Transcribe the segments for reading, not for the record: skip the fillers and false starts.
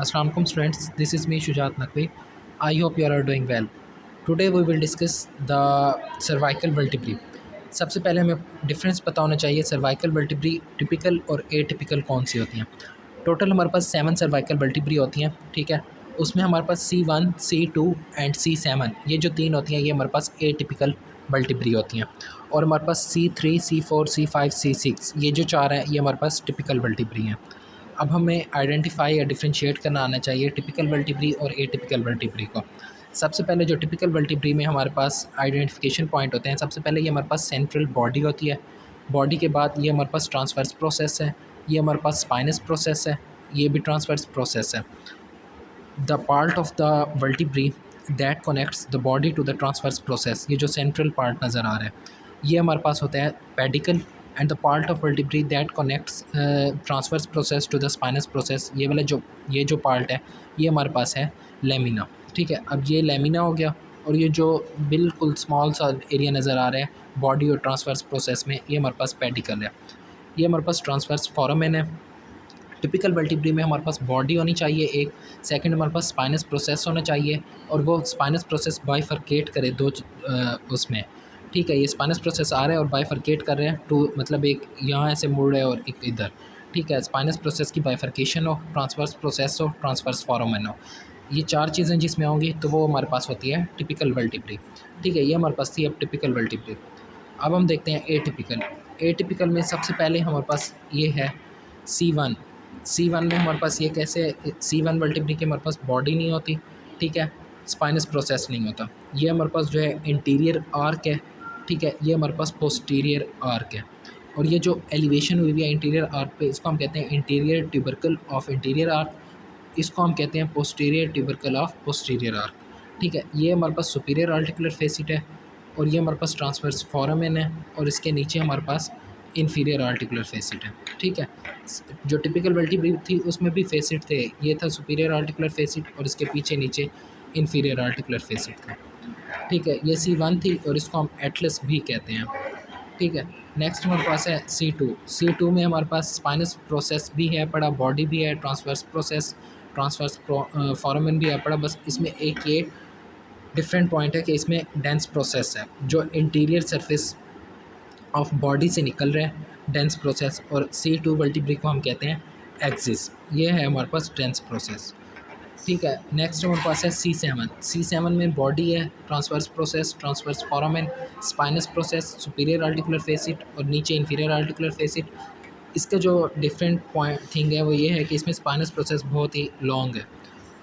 Assalamu alaikum students, this is me Shujat Naqvi. I hope you are doing well. Today we will discuss the cervical vertebrae. सबसे पहले हमें difference पता होना चाहिए cervical vertebrae typical और atypical कौन सी होती हैं। टोटल हमारे पास 7 सर्वाइकल वर्टिब्री होती हैं, ठीक है। उसमें हमारे पास C1, C2 एंड C7 ये जो तीन होती हैं ये हमारे पास एटिपिकल वर्टिब्री होती हैं। और हमारे पास C3, C4, C5, C6 ये जो चार हैं ये हमारे पास टिपिकल वर्टिब्री हैं। अब हमें आइडेंटिफाई या डिफ्रेंशिएट करना आना चाहिए टिपिकल वर्टिब्री और एटिपिकल वर्टिब्री को। सबसे पहले जो टिपिकल वर्टिब्री में हमारे पास आइडेंटिफिकेशन पॉइंट होते हैं, सबसे पहले ये हमारे पास सेंट्रल बॉडी होती है। बॉडी के बाद ये हमारे पास ट्रांसवर्स प्रोसेस है, ये हमारे पास स्पाइनस प्रोसेस है, ये भी ट्रांसवर्स प्रोसेस है। The part of the vertebrae that connects the body to the transverse process, ये जो सेंट्रल पार्ट नज़र आ रहा है ये हमारे पास होता है pedicle. And the part of vertebrae that connects transverse process to the spinous process, ये वाला जो पार्ट है ये हमारे पास है लेमिना, ठीक है। अब ये लेमिना हो गया। और ये जो बिल्कुल स्मॉल सा एरिया नज़र आ रहा है बॉडी और ट्रांसवर्स प्रोसेस में ये हमारे पास पेडिकल है। ये हमारे पास ट्रांसवर्स फोरामेन है। टिपिकल वर्टिब्री में हमारे पास बॉडी होनी चाहिए एक, सेकंड हमारे पास स्पाइनस प्रोसेस होना चाहिए और वो स्पाइनस प्रोसेस बाइफरकेट करे दो उसमें, ठीक है। ये स्पाइनस प्रोसेस आ रहे हैं और बाइफरकेट कर रहे हैं टू, मतलब एक यहाँ से मुड़ रहे हैं और एक इधर, ठीक है। स्पाइनस प्रोसेस की बाइफरकेशन हो, ट्रांसवर्स प्रोसेस हो, ट्रांसवर्स फोरामेन हो, ये चार चीज़ें जिसमें होंगी तो वो हमारे पास होती है टिपिकल वर्टिब्री, ठीक है। ये हमारे पास थी अब टिपिकल वर्टिब्री। अब हम देखते हैं एटिपिकल। एटिपिकल में सबसे पहले हमारे पास ये है C1। C1 में हमारे पास ये कैसे, C1 वर्टिब्री की हमारे पास बॉडी नहीं होती, ठीक है, स्पाइनस प्रोसेस नहीं होता। ये हमारे पास जो है इंटीरियर आर्क है, ठीक है, ये हमारे पास पोस्टीरियर आर्क है। और ये जो एलिवेशन हुई हुई है इंटीरियर आर्क पे इसको हम कहते हैं interior tubercle of interior arc, इसको हम कहते हैं posterior tubercle of posterior arc, ठीक है। ये हमारे पास सुपीरियर आर्टिकुलर फेसिट है और ये हमारे पास ट्रांसवर्स फोरामेन है और इसके नीचे हमारे पास इन्फीरियर आर्टिकुलर फेसिट है, ठीक है। जो टिपिकल वर्टिब्री थी उसमें भी फेसिट थे, ये था सुपीरियर आर्टिकुलर फेसिट और इसके पीछे नीचे इन्फीरियर आर्टिकुलर फेसिट था, ठीक है। ये C1 थी और इसको हम एटलस भी कहते हैं, ठीक है। नेक्स्ट हमारे पास है C2 में हमारे पास स्पाइनस प्रोसेस भी है पड़ा, बॉडी भी है, ट्रांसवर्स प्रोसेस, ट्रांसवर्स फोरामेन भी है पड़ा। बस इसमें एक ये डिफरेंट पॉइंट है कि इसमें डेंस प्रोसेस है जो इंटीरियर सरफेस ऑफ बॉडी से निकल रहा है, डेंस प्रोसेस। और C2 वर्टिब्री को हम कहते हैं एक्सिस, ये है हमारे पास डेंस प्रोसेस, ठीक है। नेक्स्ट हमारे पास है C7 में बॉडी है, transverse process, transverse foramen, spinous process, superior articular face it और नीचे इन्फीरियर आर्टिकुलर फेसिट। इसका जो डिफरेंट पॉइंट थिंग है वो ये है कि इसमें स्पाइनस प्रोसेस बहुत ही लॉन्ग है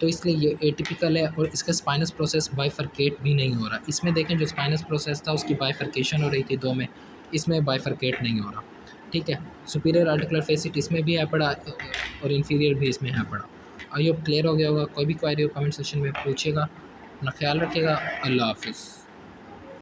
तो इसलिए ये एटिपिकल है और इसका स्पाइनस प्रोसेस बाइफरकेट भी नहीं हो रहा। इसमें देखें जो स्पाइनस प्रोसेस था उसकी बाइफरकेशन हो रही थी दो में, इसमें बाइफरकेट नहीं हो रहा, ठीक है। सुपीरियर आर्टिकुलर फेसिट इसमें भी है पड़ा और इन्फीरियर भी इसमें है पड़ा। आई होप क्लियर हो गया होगा। कोई भी क्वेरी हो कमेंट सेक्शन में पूछिएगा। अपना ख्याल रखिएगा। अल्लाह हाफिज़।